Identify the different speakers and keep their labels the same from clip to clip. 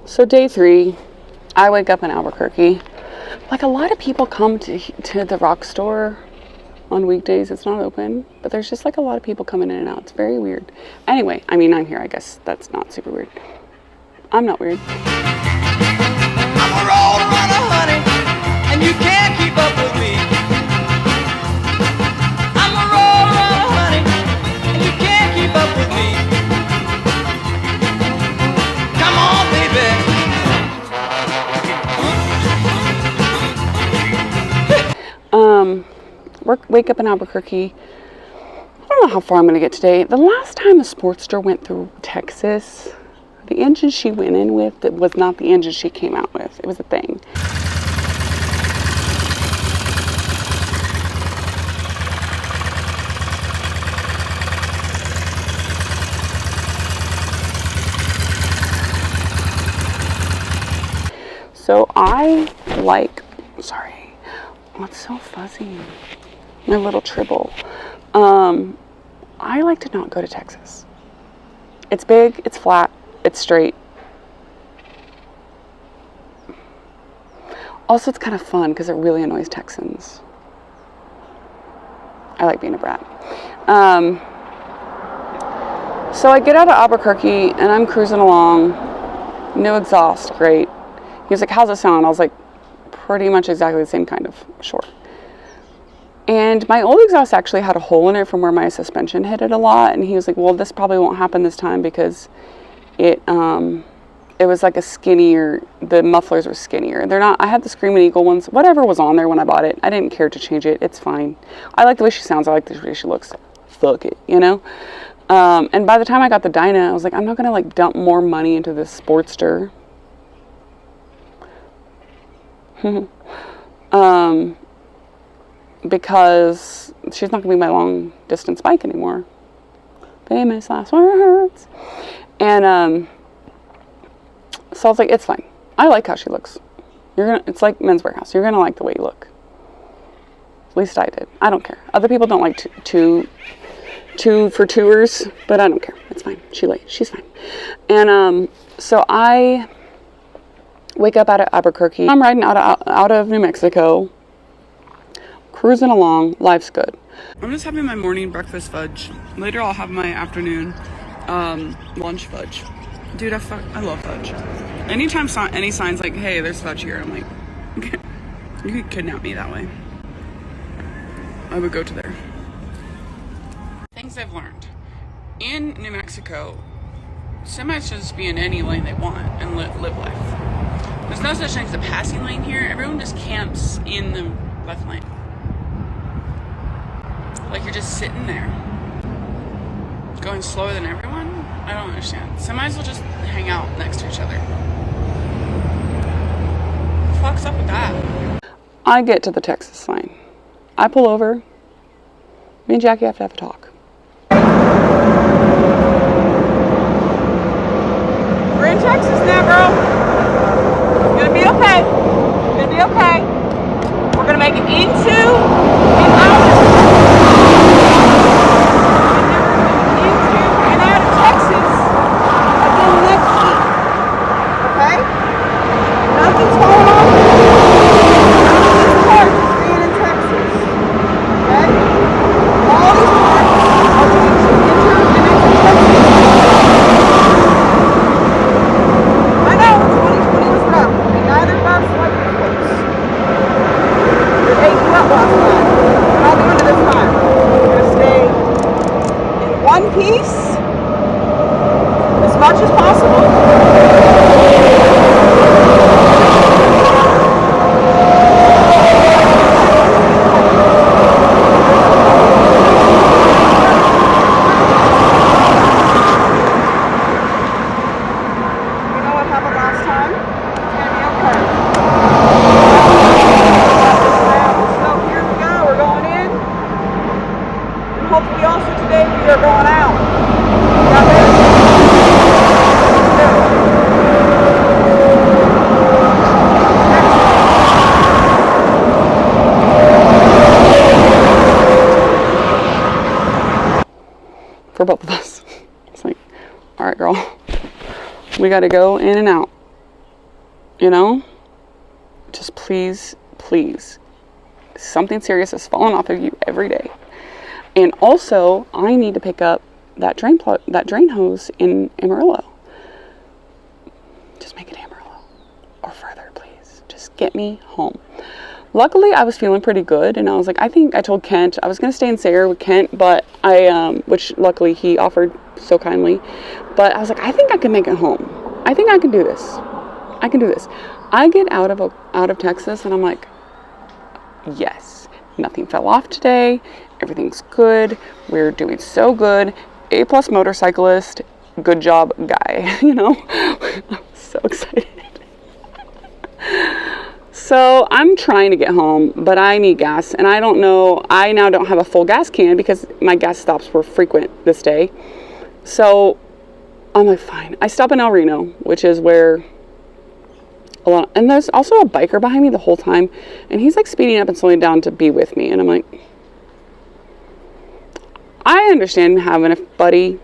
Speaker 1: So day 3, I wake up in Albuquerque. Like, a lot of people come to the rock store on weekdays. It's not open, but there's just like a lot of people coming in and out. It's very weird. Anyway, I mean, I'm here. I guess that's not super weird. I'm not weird.
Speaker 2: I'm a road runner, honey, and you can't keep up with me. I'm a road runner, honey, and you can't keep up with me. Come on, baby.
Speaker 1: Wake up in Albuquerque. I don't know how far I'm going to get today. The last time the Sportster went through Texas, the engine she went in with, that was not the engine she came out with. It was a thing. So I like, sorry, oh, it's so fuzzy. My little tribble. I like to not go to Texas. It's big, it's flat, it's straight. Also, it's kind of fun because it really annoys Texans. I like being a brat. So I get out of Albuquerque and I'm cruising along. No exhaust, great. He was like, how's it sound? I was like, pretty much exactly the same kind of, sure. And my old exhaust actually had a hole in it from where my suspension hit it a lot. And he was like, well, this probably won't happen this time because it was like a skinnier, the mufflers were skinnier. They're not, I had the Screaming Eagle ones, whatever was on there when I bought it. I didn't care to change it. It's fine. I like the way she sounds. I like the way she looks. Fuck it, you know? And by the time I got the Dyna, I was like, I'm not going to like dump more money into this Sportster. Because she's not gonna be my long distance bike anymore. Famous last words. And so I was like, it's fine. I like how she looks. It's like Men's Warehouse. You're gonna like the way you look. At least I did. I don't care. Other people don't like two for tours, but I don't care. It's fine. She's fine. And so I wake up out of Albuquerque. I'm riding out of New Mexico. Cruising along, life's good. I'm just having my morning breakfast fudge. Later I'll have my afternoon lunch fudge. Dude, I love fudge. Anytime any sign's like, hey, there's fudge here, I'm like, okay, you could kidnap me that way. I would go to there. Things I've learned. In New Mexico, semis should just be in any lane they want and live life. There's no such thing as a passing lane here. Everyone just camps in the left lane. Like you're just sitting there, going slower than everyone. I don't understand. Semis will just hang out next to each other. What the fuck's up with that? I get to the Texas sign. I pull over. Me and Jackie have to have a talk. We're in Texas now, girl. You're gonna be okay. You're gonna be okay. We're gonna make it into and out. For both of us. It's like, all right, girl, we got to go in and out. You know? Just please, please. Something serious is falling off of you every day. And also, I need to pick up that drain hose in Amarillo. Just make it Amarillo. Or further, please. Just get me home. Luckily, I was feeling pretty good, and I was like, I think I told Kent I was going to stay in Sayre with Kent, but which luckily he offered so kindly, but I was like, I think I can make it home. I think I can do this. I can do this. I get out of Texas, and I'm like, yes, nothing fell off today. Everything's good. We're doing so good. A+ motorcyclist. Good job, guy. You know, I'm so excited. So I'm trying to get home, but I need gas, and I don't know, I now don't have a full gas can because my gas stops were frequent this day. So I'm like, fine. I stop in El Reno, which is where and there's also a biker behind me the whole time, and he's like speeding up and slowing down to be with me, and I'm like, I understand having a buddy.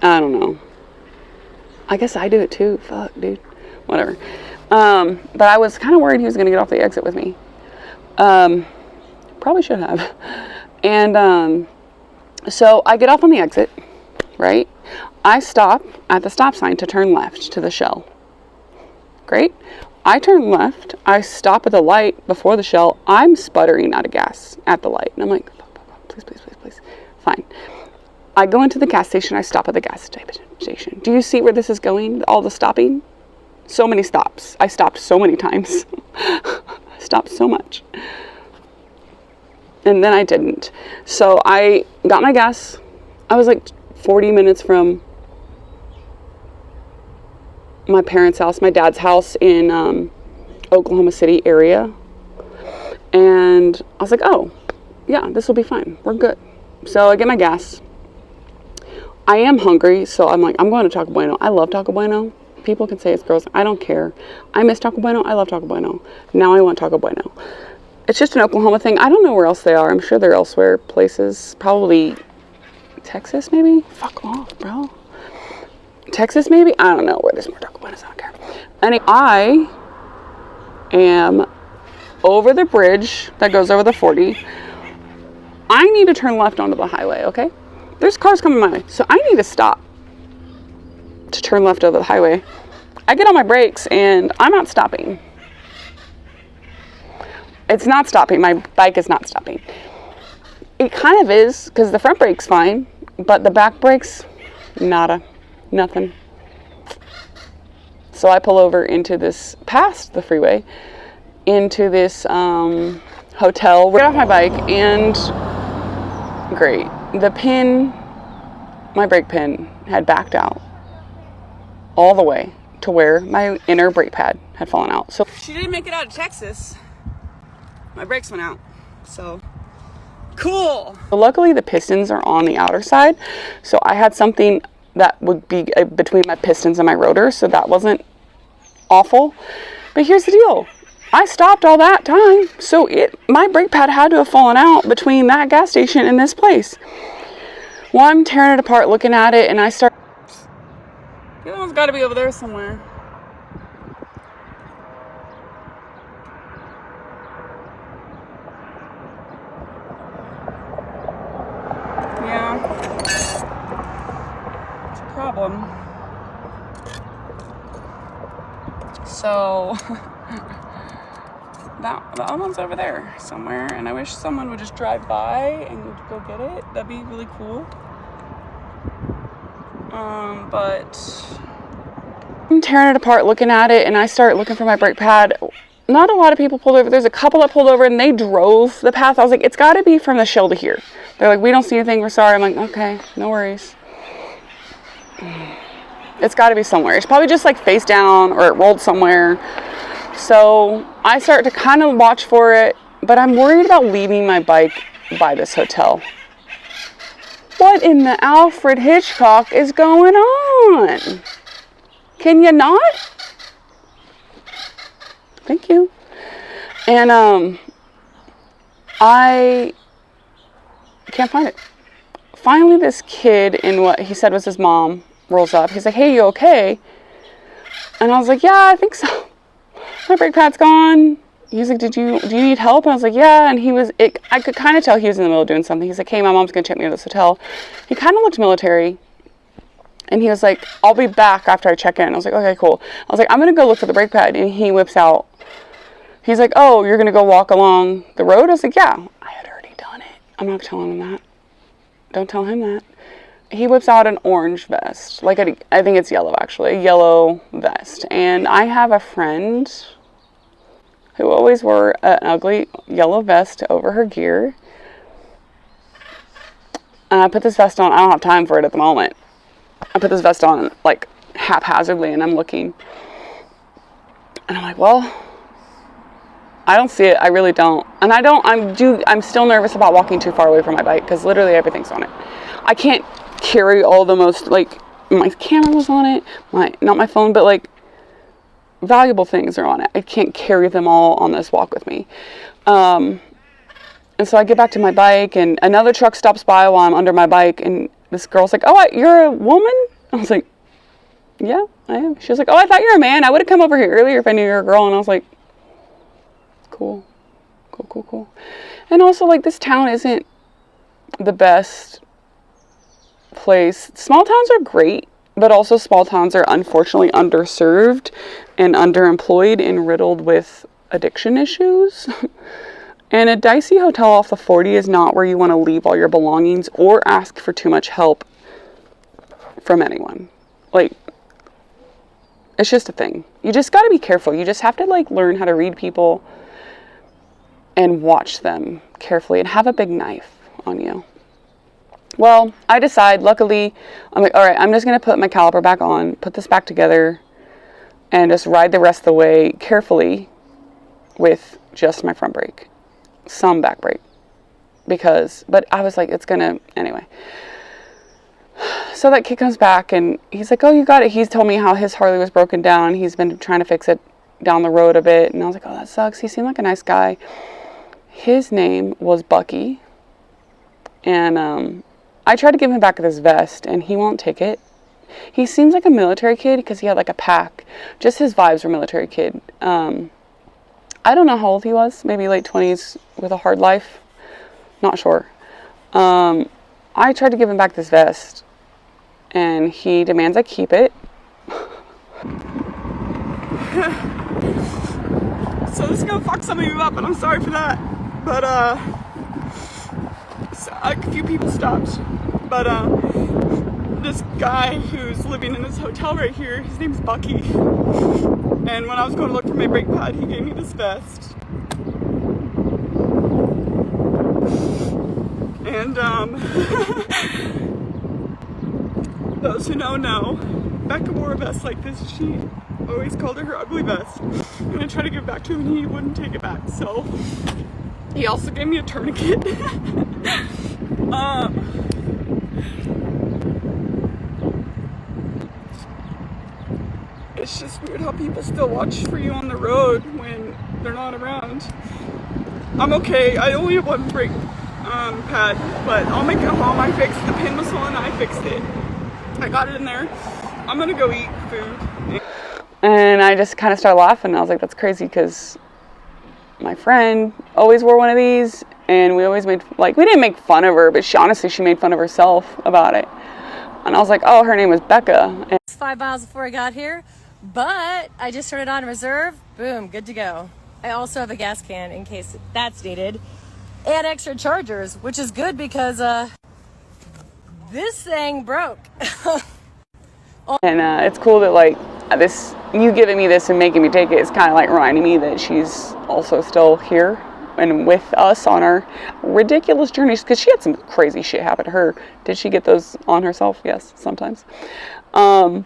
Speaker 1: I don't know. I guess I do it too. Fuck, dude. Whatever. But I was kind of worried he was going to get off the exit with me. Probably should have. And so I get off on the exit, right? I stop at the stop sign to turn left to the Shell. Great. I turn left. I stop at the light before the Shell. I'm sputtering out of gas at the light. And I'm like, please, please, please, please. Fine. I go into the gas station. I stop at the gas station. Do you see where this is going? All the stopping? So many stops. I stopped so many times. I stopped so much. And then I didn't. So I got my gas. I was like 40 minutes from my parents' house, my dad's house in Oklahoma City area. And I was like, oh, yeah, this will be fine. We're good. So I get my gas. I am hungry, so I'm like, I'm going to Taco Bueno. I love Taco Bueno. People can say it's gross. I don't care. I miss Taco Bueno. I love Taco Bueno. Now I want Taco Bueno. It's just an Oklahoma thing. I don't know where else they are. I'm sure they're elsewhere places. Probably Texas, maybe? Fuck off, bro. Texas, maybe? I don't know where there's more Taco Buenos. I don't care. Anyway, I am over the bridge that goes over the 40. I need to turn left onto the highway, okay? There's cars coming my way. So I need to stop to turn left over the highway. I get on my brakes and I'm not stopping. It's not stopping. My bike is not stopping. It kind of is because the front brake's fine, but the back brakes, nada, nothing. So I pull over into this, past the freeway, into this hotel. Get off my bike and great. The pin, my brake pin had backed out all the way to where my inner brake pad had fallen out. So she didn't make it out of Texas. My brakes went out. So cool. So luckily the pistons are on the outer side. So I had something that would be between my pistons and my rotor. So that wasn't awful. But here's the deal. I stopped all that time. So my brake pad had to have fallen out between that gas station and this place. Well, I'm tearing it apart looking at it and I start. The other one's got to be over there somewhere. Yeah. It's a problem. So, that other one's over there somewhere. And I wish someone would just drive by and go get it. That'd be really cool. But I'm tearing it apart looking at it and I start looking for my brake pad. Not a lot of people pulled over. There's a couple that pulled over and they drove the path. I was like, it's got to be from the Shell to here. They're like, we don't see anything. We're sorry. I'm like, okay, no worries. It's got to be somewhere. It's probably just like face down or it rolled somewhere. So I start to kind of watch for it, but I'm worried about leaving my bike by this hotel. What in the Alfred Hitchcock is going on? Can you not? Thank you. And I can't find it. Finally, this kid in what he said was his mom rolls up. He's like, hey, you okay? And I was like, yeah, I think so. My brake pad's gone. He's like, do you need help? And I was like, yeah. And I could kind of tell he was in the middle of doing something. He's like, hey, my mom's going to check me to this hotel. He kind of looked military. And he was like, I'll be back after I check in. I was like, okay, cool. I was like, I'm going to go look for the brake pad. And he whips out. He's like, oh, you're going to go walk along the road? I was like, yeah. I had already done it. I'm not telling him that. Don't tell him that. He whips out an orange vest. Like, I think it's yellow, actually. A yellow vest. And I have a friend who always wore an ugly yellow vest over her gear. And I put this vest on. I don't have time for it at the moment. I put this vest on, like, haphazardly, and I'm looking. And I'm like, well, I don't see it. I really don't. And I'm still nervous about walking too far away from my bike, because literally everything's on it. I can't carry all the most, like, my camera was on it, not my phone, but like valuable things are on it. I can't carry them all on this walk with me. And so I get back to my bike, and another truck stops by while I'm under my bike, and this girl's like, oh, you're a woman? I was like, yeah, I am. She was like, oh, I thought you were a man. I would have come over here earlier if I knew you were a girl. And I was like, cool. And also, like, this town isn't the best place. Small towns are great, but also small towns are unfortunately underserved and underemployed and riddled with addiction issues. And a dicey hotel off the 40 is not where you want to leave all your belongings or ask for too much help from anyone. Like, it's just a thing. You just got to be careful. You just have to, like, learn how to read people and watch them carefully and have a big knife on you. Well, I decide, luckily, I'm like, all right, I'm just going to put my caliper back on, put this back together, and just ride the rest of the way carefully with just my front brake. Some back brake. But I was like, it's going to, anyway. So that kid comes back, and he's like, oh, you got it. He's told me how his Harley was broken down. He's been trying to fix it down the road a bit. And I was like, oh, that sucks. He seemed like a nice guy. His name was Bucky. And, I tried to give him back this vest, and he won't take it. He seems like a military kid because he had like a pack. Just his vibes were military kid. I don't know how old he was. Maybe late 20s with a hard life. Not sure. I tried to give him back this vest, and he demands I keep it. So this is gonna fuck some of you up, and I'm sorry for that. But a few people stopped, but this guy who's living in this hotel right here, his name's Bucky, and when I was going to look for my brake pad, he gave me this vest. And those who know, Becca wore a vest like this. She always called it her ugly vest, and I tried to give it back to him, and he wouldn't take it back. So he also gave me a tourniquet. It's just weird how people still watch for you on the road when they're not around. I'm okay. I only have one brake pad, but I'll make it home. I fixed the pin was on, I fixed it. I got it in there. I'm gonna go eat food. And I just kind of started laughing. I was like, that's crazy, because my friend always wore one of these, and we always made, like, we didn't make fun of her, but she made fun of herself about it. And I was like, oh, her name was Becca. And
Speaker 3: it's 5 miles before I got here, but I just turned it on reserve. Boom, good to go. I also have a gas can in case that's needed, and extra chargers, which is good because this thing broke.
Speaker 1: And it's cool that, like, you giving me this and making me take it is kind of like reminding me that she's also still here and with us on our ridiculous journeys, because she had some crazy shit happen to her. Did she get those on herself? Yes, sometimes. And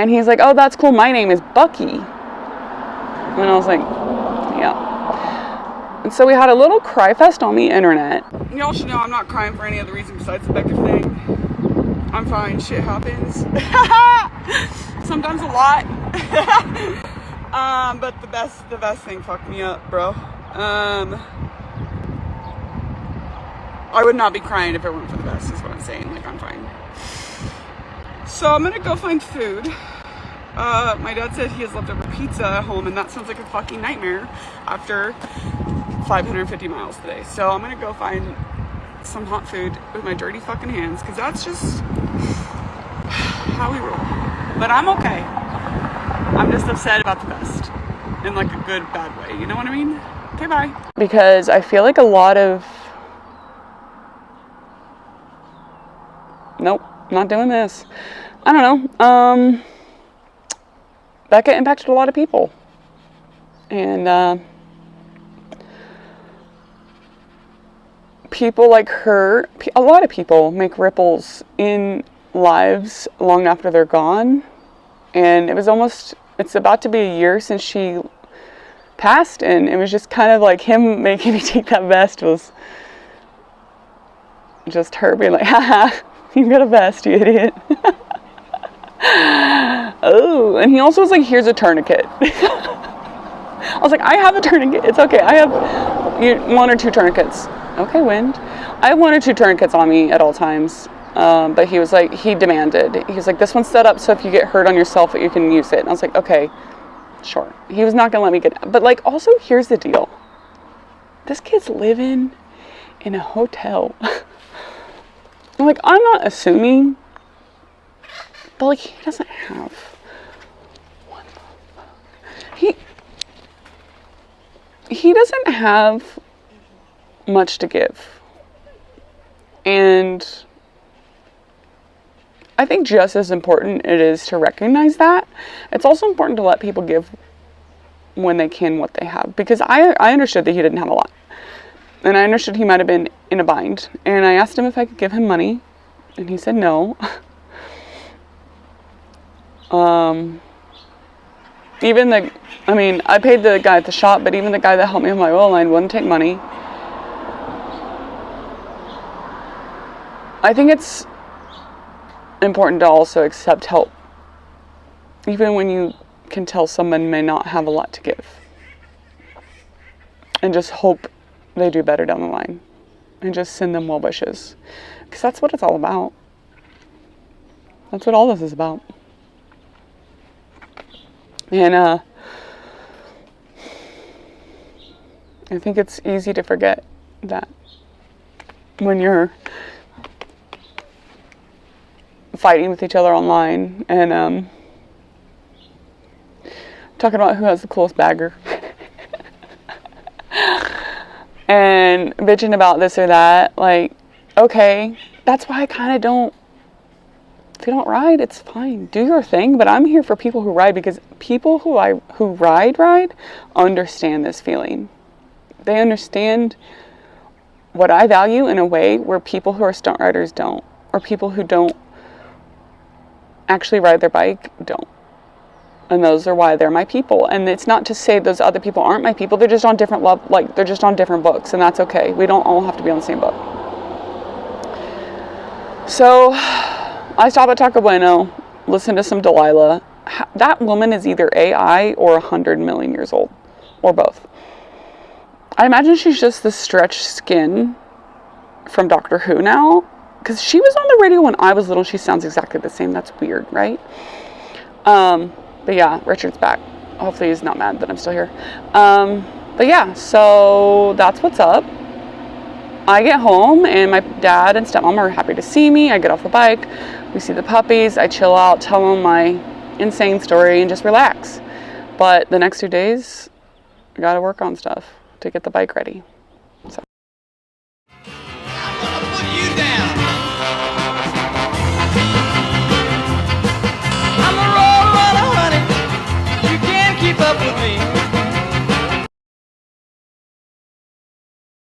Speaker 1: he's like, oh, that's cool, my name is Bucky. And I was like, yeah. And so we had a little cry fest on the internet. Y'all should know I'm not crying for any other reason besides the Becca thing. I'm fine, shit happens. Sometimes a lot. But the best thing fucked me up, bro. I would not be crying if it weren't for the best, is what I'm saying. Like, I'm fine. So I'm gonna go find food. My dad said he has leftover pizza at home, and that sounds like a fucking nightmare after 550 miles today. So I'm gonna go find some hot food with my dirty fucking hands, because that's just how we roll. But I'm okay. I'm just upset about the vest in like a good, bad way. You know what I mean? Okay, bye. Because I feel like a lot of... Nope, not doing this. I don't know. Becca impacted a lot of people. And people like her, a lot of people make ripples in lives long after they're gone. And it was almost, it's about to be a year since she passed, and it was just kind of like him making me take that vest was just her being like, haha, you got a vest, you idiot. Oh, and he also was like, here's a tourniquet. I was like, I have a tourniquet, it's okay, I have 1 or 2 tourniquets. Okay, Wind. I have 1 or 2 tourniquets on me at all times. But he was like, he demanded. He was like, this one's set up so if you get hurt on yourself, you can use it. And I was like, okay, sure. He was not going to let me get, but like, also, here's the deal. This kid's living in a hotel. I'm like, I'm not assuming, but like, he doesn't have one. He doesn't have much to give. And I think just as important it is to recognize that, it's also important to let people give when they can what they have. Because I understood that he didn't have a lot. And I understood he might have been in a bind. And I asked him if I could give him money. And he said no. I paid the guy at the shop, but even the guy that helped me with my oil line wouldn't take money. I think it's important to also accept help, even when you can tell someone may not have a lot to give, and just hope they do better down the line, and just send them well wishes, because that's what it's all about. That's what all this is about. And I think it's easy to forget that when you're fighting with each other online and talking about who has the coolest bagger and bitching about this or that, like, okay, that's why I kind of don't, if you don't ride, it's fine, do your thing, but I'm here for people who ride, because people who ride understand this feeling. They understand what I value in a way where people who are stunt riders don't, or people who don't actually ride their bike don't. And those are why they're my people. And it's not to say those other people aren't my people. They're just on different they're just on different books, and that's okay. We don't all have to be on the same book. So I stopped at Taco Bueno, listened to some Delilah. That woman is either AI or 100 million years old, or both. I imagine she's just the stretched skin from Doctor Who now, because she was on the radio when I was little. She sounds exactly the same. That's weird, right? But yeah, Richard's back. Hopefully he's not mad that I'm still here. But yeah, so that's what's up. I get home and my dad and stepmom are happy to see me. I get off the bike. We see the puppies. I chill out, tell them my insane story, and just relax. But the next 2 days, I gotta work on stuff to get the bike ready. So.
Speaker 2: I'm gonna put you down. I'm a road runner, honey. You can't keep up with me.